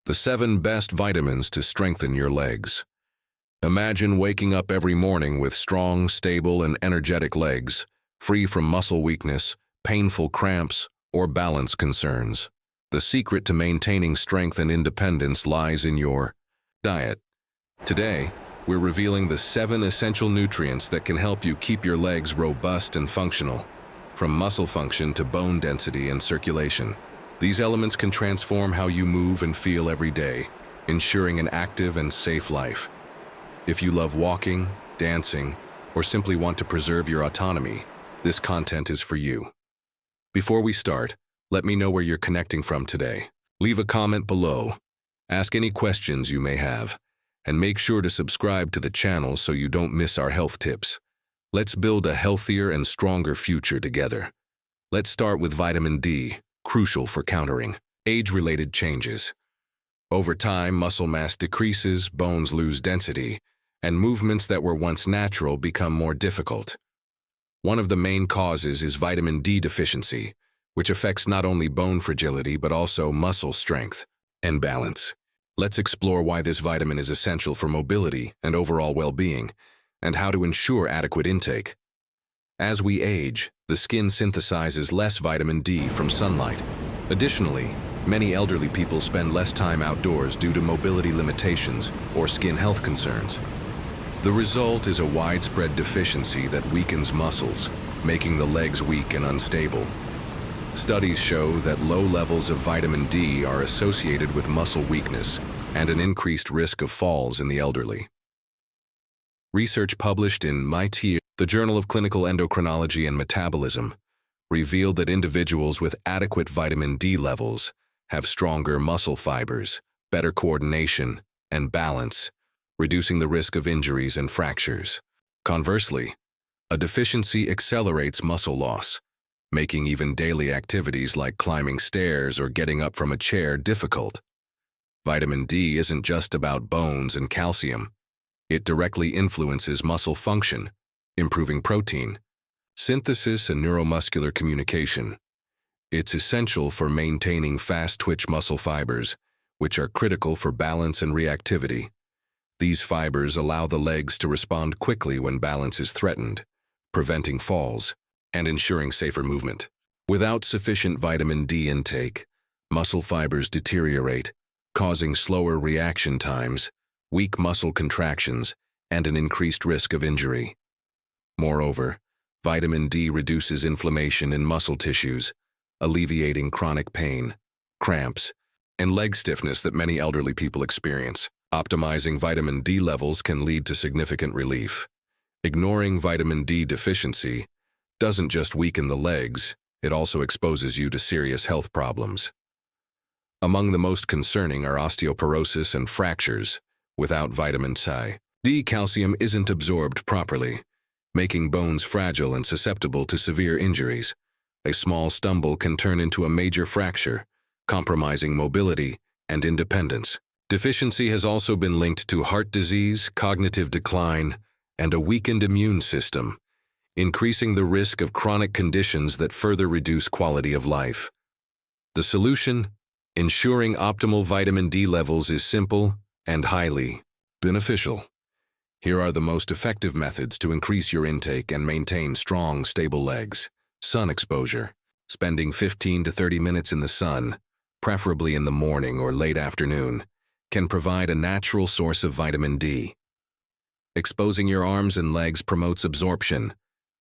The 7 best vitamins to strengthen your legs. Imagine waking up every morning with strong, stable, and energetic legs, free from muscle weakness, painful cramps, or balance concerns. The secret to maintaining strength and independence lies in your diet. Today, we're revealing the 7 essential nutrients that can help you keep your legs robust and functional, from muscle function to bone density and circulation. These elements can transform how you move and feel every day, ensuring an active and safe life. If you love walking, dancing, or simply want to preserve your autonomy, this content is for you. Before we start, let me know where you're connecting from today. Leave a comment below, ask any questions you may have, and make sure to subscribe to the channel so you don't miss our health tips. Let's build a healthier and stronger future together. Let's start with vitamin D, crucial for countering age-related changes. Over time, muscle mass decreases, bones lose density, and movements that were once natural become more difficult. One of the main causes is vitamin D deficiency, which affects not only bone fragility but also muscle strength and balance. Let's explore why this vitamin is essential for mobility and overall well-being, and how to ensure adequate intake. As we age, the skin synthesizes less vitamin D from sunlight. Additionally, many elderly people spend less time outdoors due to mobility limitations or skin health concerns. The result is a widespread deficiency that weakens muscles, making the legs weak and unstable. Studies show that low levels of vitamin D are associated with muscle weakness and an increased risk of falls in the elderly. Research published in MIT, the Journal of Clinical Endocrinology and Metabolism, revealed that individuals with adequate vitamin D levels have stronger muscle fibers, better coordination, and balance, reducing the risk of injuries and fractures. Conversely, a deficiency accelerates muscle loss, making even daily activities like climbing stairs or getting up from a chair difficult. Vitamin D isn't just about bones and calcium. It directly influences muscle function, improving protein synthesis and neuromuscular communication. It's essential for maintaining fast-twitch muscle fibers, which are critical for balance and reactivity. These fibers allow the legs to respond quickly when balance is threatened, preventing falls and ensuring safer movement. Without sufficient vitamin D intake, muscle fibers deteriorate, causing slower reaction times, weak muscle contractions, and an increased risk of injury. Moreover, vitamin D reduces inflammation in muscle tissues, alleviating chronic pain, cramps, and leg stiffness that many elderly people experience. Optimizing vitamin D levels can lead to significant relief. Ignoring vitamin D deficiency doesn't just weaken the legs, it also exposes you to serious health problems. Among the most concerning are osteoporosis and fractures. Without vitamin D, calcium isn't absorbed properly, making bones fragile and susceptible to severe injuries. A small stumble can turn into a major fracture, compromising mobility and independence. Deficiency has also been linked to heart disease, cognitive decline, and a weakened immune system, increasing the risk of chronic conditions that further reduce quality of life. The solution? Ensuring optimal vitamin D levels is simple and highly beneficial. Here are the most effective methods to increase your intake and maintain strong, stable legs. Sun exposure. Spending 15 to 30 minutes in the sun, preferably in the morning or late afternoon, can provide a natural source of vitamin D. Exposing your arms and legs promotes absorption,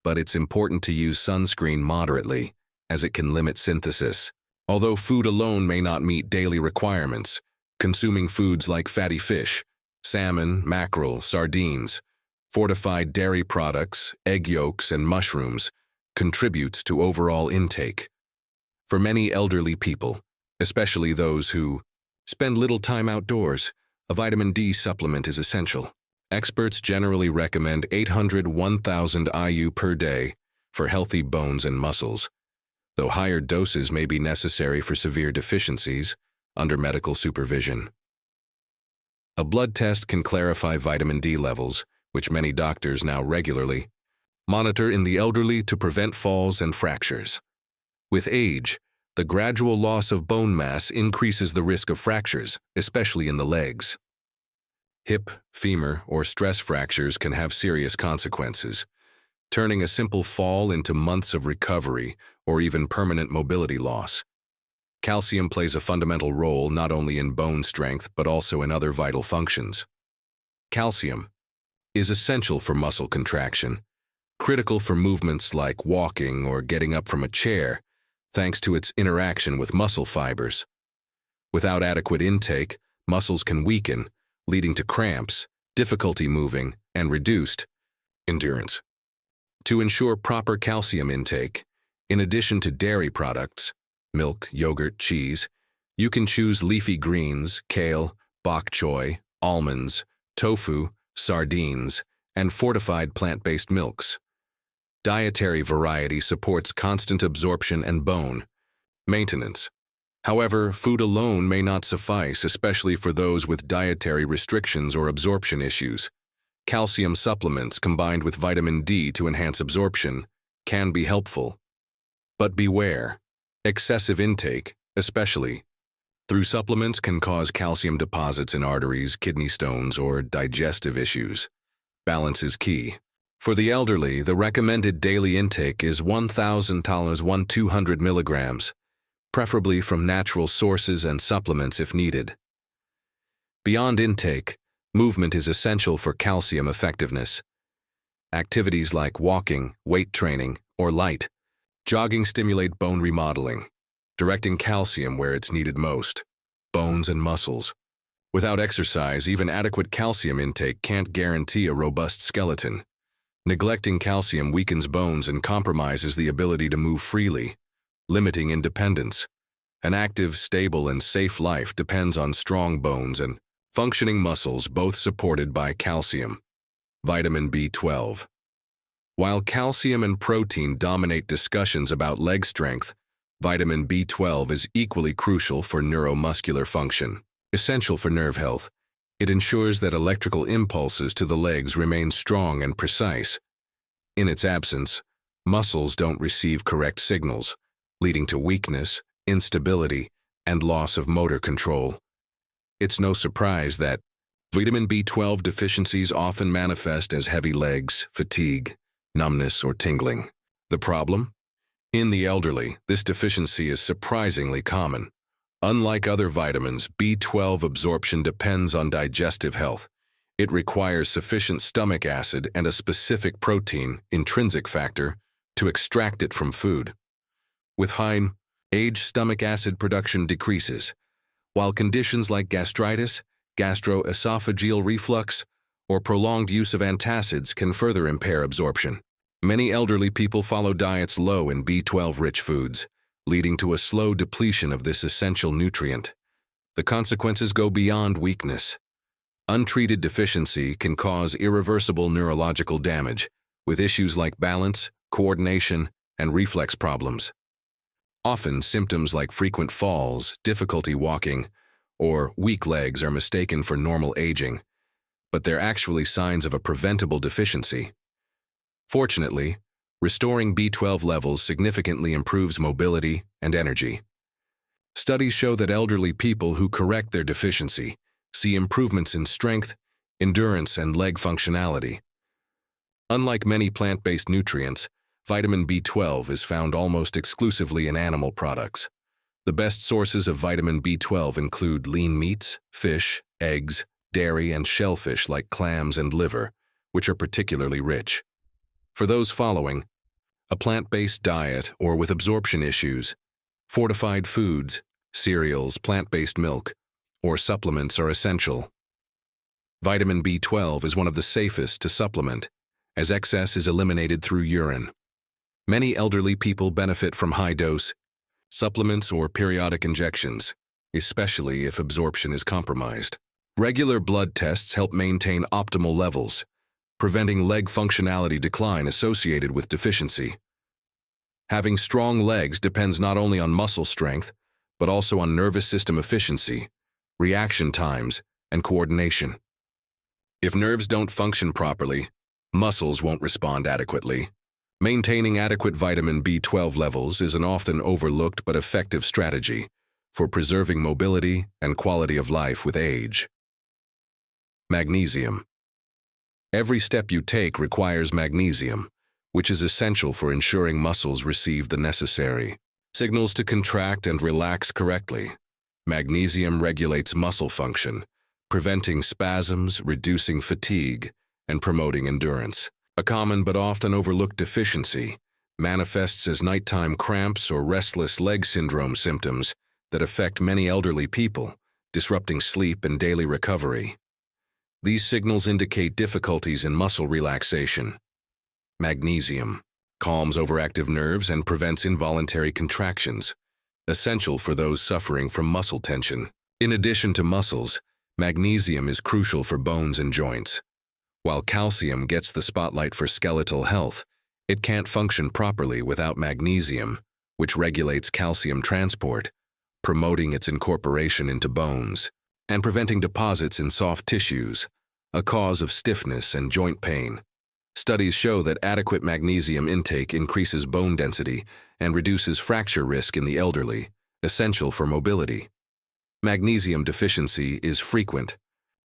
but it's important to use sunscreen moderately, as it can limit synthesis. Although food alone may not meet daily requirements, consuming foods like fatty fish, salmon, mackerel, sardines, fortified dairy products, egg yolks, and mushrooms contributes to overall intake. For many elderly people, especially those who spend little time outdoors, a vitamin D supplement is essential. Experts generally recommend 800–1,000 IU per day for healthy bones and muscles, though higher doses may be necessary for severe deficiencies under medical supervision. A blood test can clarify vitamin D levels, which many doctors now regularly monitor in the elderly to prevent falls and fractures. With age, The gradual loss of bone mass increases the risk of fractures, especially in the legs. Hip, femur, or stress fractures can have serious consequences, turning a simple fall into months of recovery or even permanent mobility loss. Calcium plays a fundamental role not only in bone strength but also in other vital functions. Calcium is essential for muscle contraction, critical for movements like walking or getting up from a chair, thanks to its interaction with muscle fibers. Without adequate intake, muscles can weaken, leading to cramps, difficulty moving, and reduced endurance. To ensure proper calcium intake, in addition to dairy products, milk, yogurt, cheese, you can choose leafy greens, kale, bok choy, almonds, tofu, sardines, and fortified plant-based milks. Dietary variety supports constant absorption and bone maintenance. However, food alone may not suffice, especially for those with dietary restrictions or absorption issues. Calcium supplements combined with vitamin D to enhance absorption can be helpful. But beware, excessive intake, especially through supplements, can cause calcium deposits in arteries, kidney stones, or digestive issues. Balance is key. For the elderly, the recommended daily intake is 1,200 milligrams, preferably from natural sources and supplements if needed. Beyond intake, movement is essential for calcium effectiveness. Activities like walking, weight training, or light jogging stimulate bone remodeling, directing calcium where it's needed most: bones and muscles. Without exercise, even adequate calcium intake can't guarantee a robust skeleton. Neglecting calcium weakens bones and compromises the ability to move freely, limiting independence. An active, stable, and safe life depends on strong bones and functioning muscles, both supported by calcium. Vitamin B12. While calcium and protein dominate discussions about leg strength, vitamin B12 is equally crucial for neuromuscular function. Essential for nerve health, it ensures that electrical impulses to the legs remain strong and precise. In its absence, muscles don't receive correct signals, leading to weakness, instability, and loss of motor control. It's no surprise that vitamin B12 deficiencies often manifest as heavy legs, fatigue, numbness, or tingling. The problem? In the elderly, this deficiency is surprisingly common. Unlike other vitamins, B12 absorption depends on digestive health. It requires sufficient stomach acid and a specific protein, intrinsic factor, to extract it from food. With high age, stomach acid production decreases, while conditions like gastritis, gastroesophageal reflux, or prolonged use of antacids can further impair absorption. Many elderly people follow diets low in B12-rich foods, leading to a slow depletion of this essential nutrient. The consequences go beyond weakness. Untreated deficiency can cause irreversible neurological damage, with issues like balance, coordination, and reflex problems. Often, symptoms like frequent falls, difficulty walking, or weak legs are mistaken for normal aging, but they're actually signs of a preventable deficiency. Fortunately, restoring B12 levels significantly improves mobility and energy. Studies show that elderly people who correct their deficiency see improvements in strength, endurance, and leg functionality. Unlike many plant-based nutrients, vitamin B12 is found almost exclusively in animal products. The best sources of vitamin B12 include lean meats, fish, eggs, dairy, and shellfish like clams and liver, which are particularly rich. For those following a plant-based diet or with absorption issues, fortified foods, cereals, plant-based milk, or supplements are essential. Vitamin B12 is one of the safest to supplement, as excess is eliminated through urine. Many elderly people benefit from high-dose supplements or periodic injections, especially if absorption is compromised. Regular blood tests help maintain optimal levels, preventing leg functionality decline associated with deficiency. Having strong legs depends not only on muscle strength, but also on nervous system efficiency, reaction times, and coordination. If nerves don't function properly, muscles won't respond adequately. Maintaining adequate vitamin B12 levels is an often overlooked but effective strategy for preserving mobility and quality of life with age. Magnesium. Every step you take requires magnesium, which is essential for ensuring muscles receive the necessary signals to contract and relax correctly. Magnesium regulates muscle function, preventing spasms, reducing fatigue, and promoting endurance. A common but often overlooked deficiency manifests as nighttime cramps or restless leg syndrome symptoms that affect many elderly people, disrupting sleep and daily recovery. These signals indicate difficulties in muscle relaxation. Magnesium calms overactive nerves and prevents involuntary contractions, essential for those suffering from muscle tension. In addition to muscles, magnesium is crucial for bones and joints. While calcium gets the spotlight for skeletal health, it can't function properly without magnesium, which regulates calcium transport, promoting its incorporation into bones, and preventing deposits in soft tissues, a cause of stiffness and joint pain. Studies show that adequate magnesium intake increases bone density and reduces fracture risk in the elderly, essential for mobility. Magnesium deficiency is frequent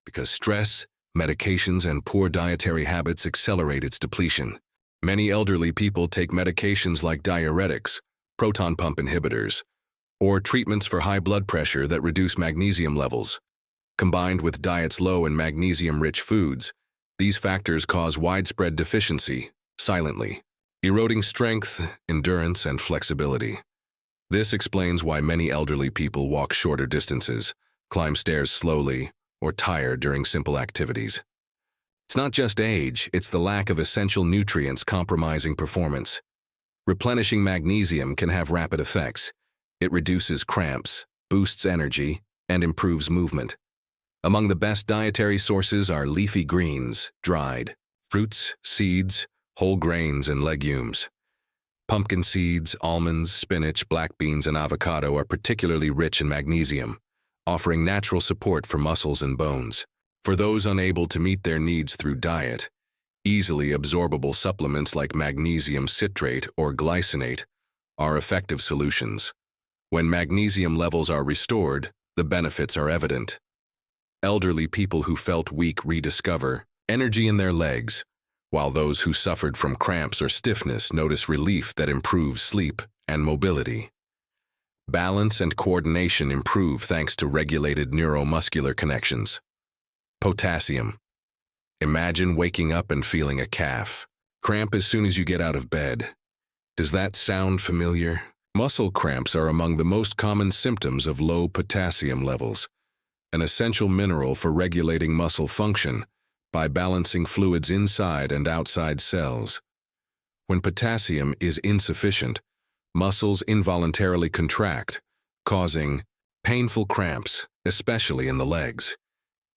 because stress, medications, and poor dietary habits accelerate its depletion. Many elderly people take medications like diuretics, proton pump inhibitors, or treatments for high blood pressure that reduce magnesium levels. Combined with diets low in magnesium-rich foods, these factors cause widespread deficiency, silently, eroding strength, endurance, and flexibility. This explains why many elderly people walk shorter distances, climb stairs slowly, or tire during simple activities. It's not just age, it's the lack of essential nutrients compromising performance. Replenishing magnesium can have rapid effects. It reduces cramps, boosts energy, and improves movement. Among the best dietary sources are leafy greens, dried, fruits, seeds, whole grains, and legumes. Pumpkin seeds, almonds, spinach, black beans, and avocado are particularly rich in magnesium, offering natural support for muscles and bones. For those unable to meet their needs through diet, easily absorbable supplements like magnesium citrate or glycinate are effective solutions. When magnesium levels are restored, the benefits are evident. Elderly people who felt weak rediscover energy in their legs, while those who suffered from cramps or stiffness notice relief that improves sleep and mobility. Balance and coordination improve thanks to regulated neuromuscular connections. Potassium. Imagine waking up and feeling a cramp as soon as you get out of bed. Does that sound familiar? Muscle cramps are among the most common symptoms of low potassium levels, an essential mineral for regulating muscle function by balancing fluids inside and outside cells. When potassium is insufficient, muscles involuntarily contract, causing painful cramps, especially in the legs.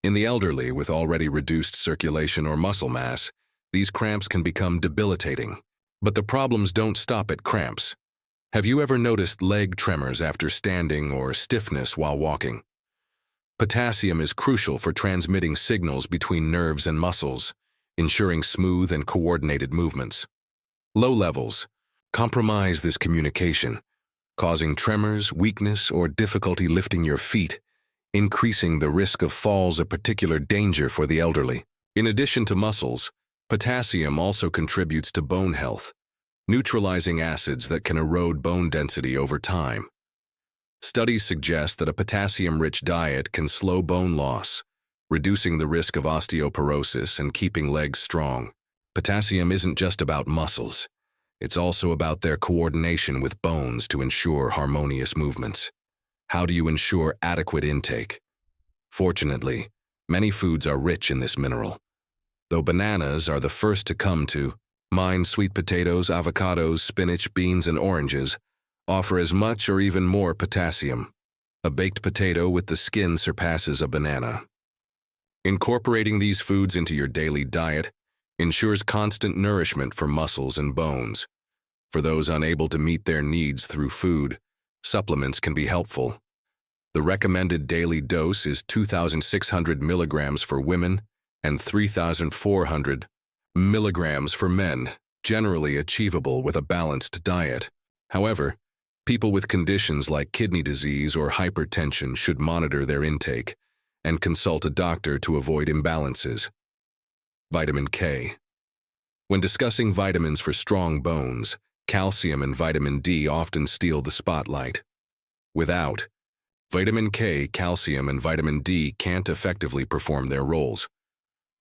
In the elderly with already reduced circulation or muscle mass, these cramps can become debilitating. But the problems don't stop at cramps. Have you ever noticed leg tremors after standing or stiffness while walking? Potassium is crucial for transmitting signals between nerves and muscles, ensuring smooth and coordinated movements. Low levels compromise this communication, causing tremors, weakness, or difficulty lifting your feet, increasing the risk of falls, a particular danger for the elderly. In addition to muscles, potassium also contributes to bone health, neutralizing acids that can erode bone density over time. Studies suggest that a potassium-rich diet can slow bone loss, reducing the risk of osteoporosis and keeping legs strong. Potassium isn't just about muscles. It's also about their coordination with bones to ensure harmonious movements. How do you ensure adequate intake? Fortunately, many foods are rich in this mineral. Though bananas are the first to come to mind, sweet potatoes, avocados, spinach, beans, and oranges offer as much or even more potassium. A baked potato with the skin surpasses a banana. Incorporating these foods into your daily diet ensures constant nourishment for muscles and bones. For those unable to meet their needs through food, supplements can be helpful. The recommended daily dose is 2,600 milligrams for women and 3,400 milligrams for men. generally achievable with a balanced diet. However, people with conditions like kidney disease or hypertension should monitor their intake and consult a doctor to avoid imbalances. Vitamin K. When discussing vitamins for strong bones, calcium and vitamin D often steal the spotlight. Without vitamin K, calcium and vitamin D can't effectively perform their roles.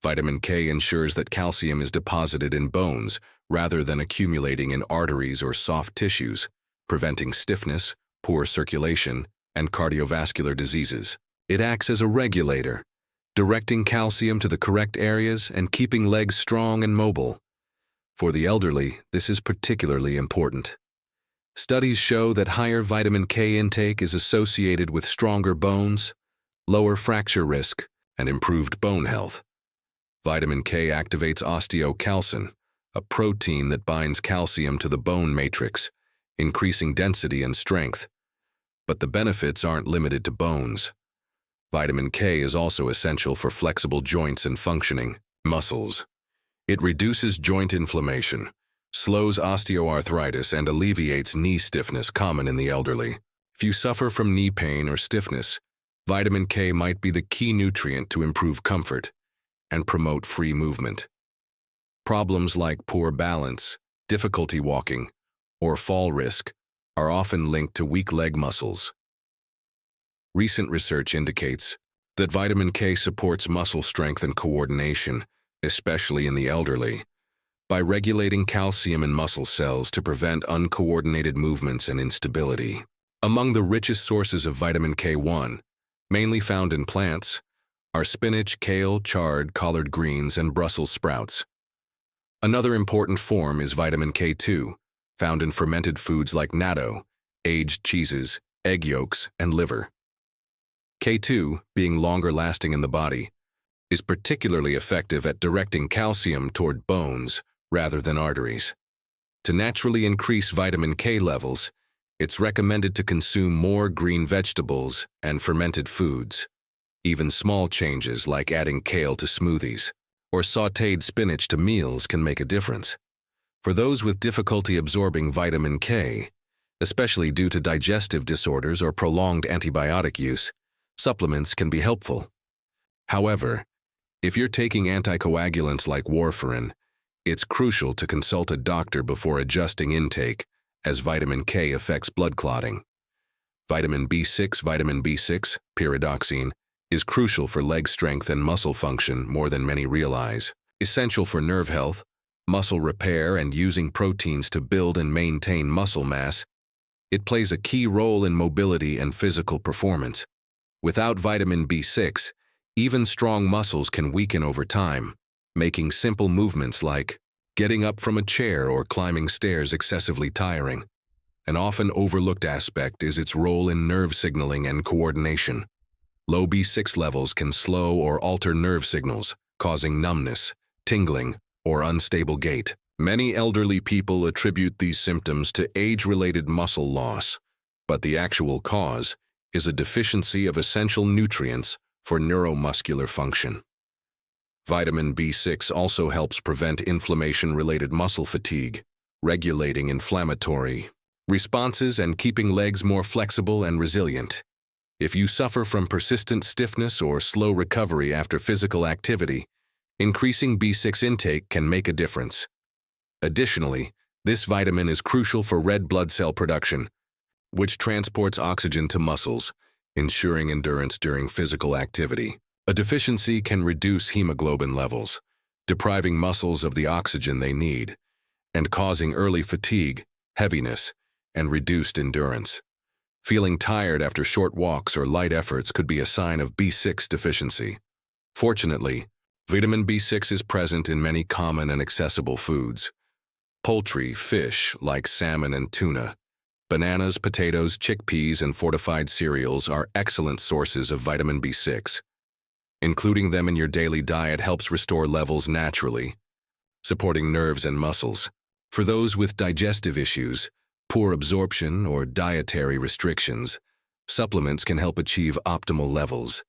Vitamin K ensures that calcium is deposited in bones rather than accumulating in arteries or soft tissues, preventing stiffness, poor circulation, and cardiovascular diseases. It acts as a regulator, directing calcium to the correct areas and keeping legs strong and mobile. For the elderly, this is particularly important. Studies show that higher vitamin K intake is associated with stronger bones, lower fracture risk, and improved bone health. Vitamin K activates osteocalcin, a protein that binds calcium to the bone matrix, increasing density and strength. But the benefits aren't limited to bones. Vitamin K is also essential for flexible joints and functioning muscles. It reduces joint inflammation, slows osteoarthritis, and alleviates knee stiffness common in the elderly. If you suffer from knee pain or stiffness, vitamin K might be the key nutrient to improve comfort and promote free movement. Problems like poor balance, difficulty walking, or fall risk are often linked to weak leg muscles. Recent research indicates that vitamin K supports muscle strength and coordination, especially in the elderly, by regulating calcium in muscle cells to prevent uncoordinated movements and instability. Among the richest sources of vitamin K1, mainly found in plants, are spinach, kale, chard, collard greens, and Brussels sprouts. Another important form is vitamin K2, found in fermented foods like natto, aged cheeses, egg yolks, and liver. K2, being longer lasting in the body, is particularly effective at directing calcium toward bones rather than arteries. To naturally increase vitamin K levels, it's recommended to consume more green vegetables and fermented foods. Even small changes like adding kale to smoothies or sautéed spinach to meals can make a difference. For those with difficulty absorbing vitamin K, especially due to digestive disorders or prolonged antibiotic use, supplements can be helpful. However, if you're taking anticoagulants like warfarin, it's crucial to consult a doctor before adjusting intake, as vitamin K affects blood clotting. Vitamin B6, pyridoxine, is crucial for leg strength and muscle function more than many realize. Essential for nerve health, muscle repair, and using proteins to build and maintain muscle mass, it plays a key role in mobility and physical performance. Without vitamin B6, even strong muscles can weaken over time, making simple movements like getting up from a chair or climbing stairs excessively tiring. An often overlooked aspect is its role in nerve signaling and coordination. Low B6 levels can slow or alter nerve signals, causing numbness, tingling, or unstable gait. Many elderly people attribute these symptoms to age-related muscle loss, but the actual cause is a deficiency of essential nutrients for neuromuscular function. Vitamin B6 also helps prevent inflammation-related muscle fatigue, regulating inflammatory responses and keeping legs more flexible and resilient. If you suffer from persistent stiffness or slow recovery after physical activity, increasing B6 intake can make a difference. Additionally, this vitamin is crucial for red blood cell production, which transports oxygen to muscles, ensuring endurance during physical activity. A deficiency can reduce hemoglobin levels, depriving muscles of the oxygen they need, and causing early fatigue, heaviness, and reduced endurance. Feeling tired after short walks or light efforts could be a sign of B6 deficiency. Fortunately, vitamin B6 is present in many common and accessible foods. Poultry, fish like salmon and tuna, bananas, potatoes, chickpeas, and fortified cereals are excellent sources of vitamin B6. Including them in your daily diet helps restore levels naturally, supporting nerves and muscles. For those with digestive issues, poor absorption, or dietary restrictions, supplements can help achieve optimal levels.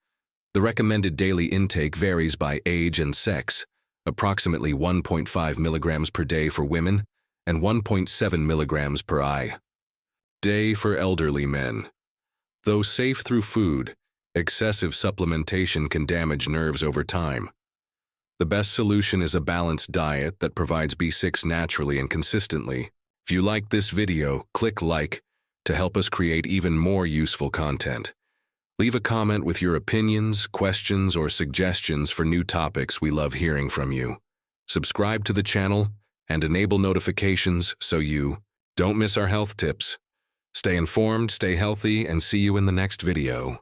The recommended daily intake varies by age and sex, approximately 1.5 milligrams per day for women and 1.7 milligrams per eye. Day for elderly men. Though safe through food, excessive supplementation can damage nerves over time. The best solution is a balanced diet that provides B6 naturally and consistently. If you liked this video, click like to help us create even more useful content. Leave a comment with your opinions, questions, or suggestions for new topics. We love hearing from you. Subscribe to the channel and enable notifications so you don't miss our health tips. Stay informed, stay healthy, and see you in the next video.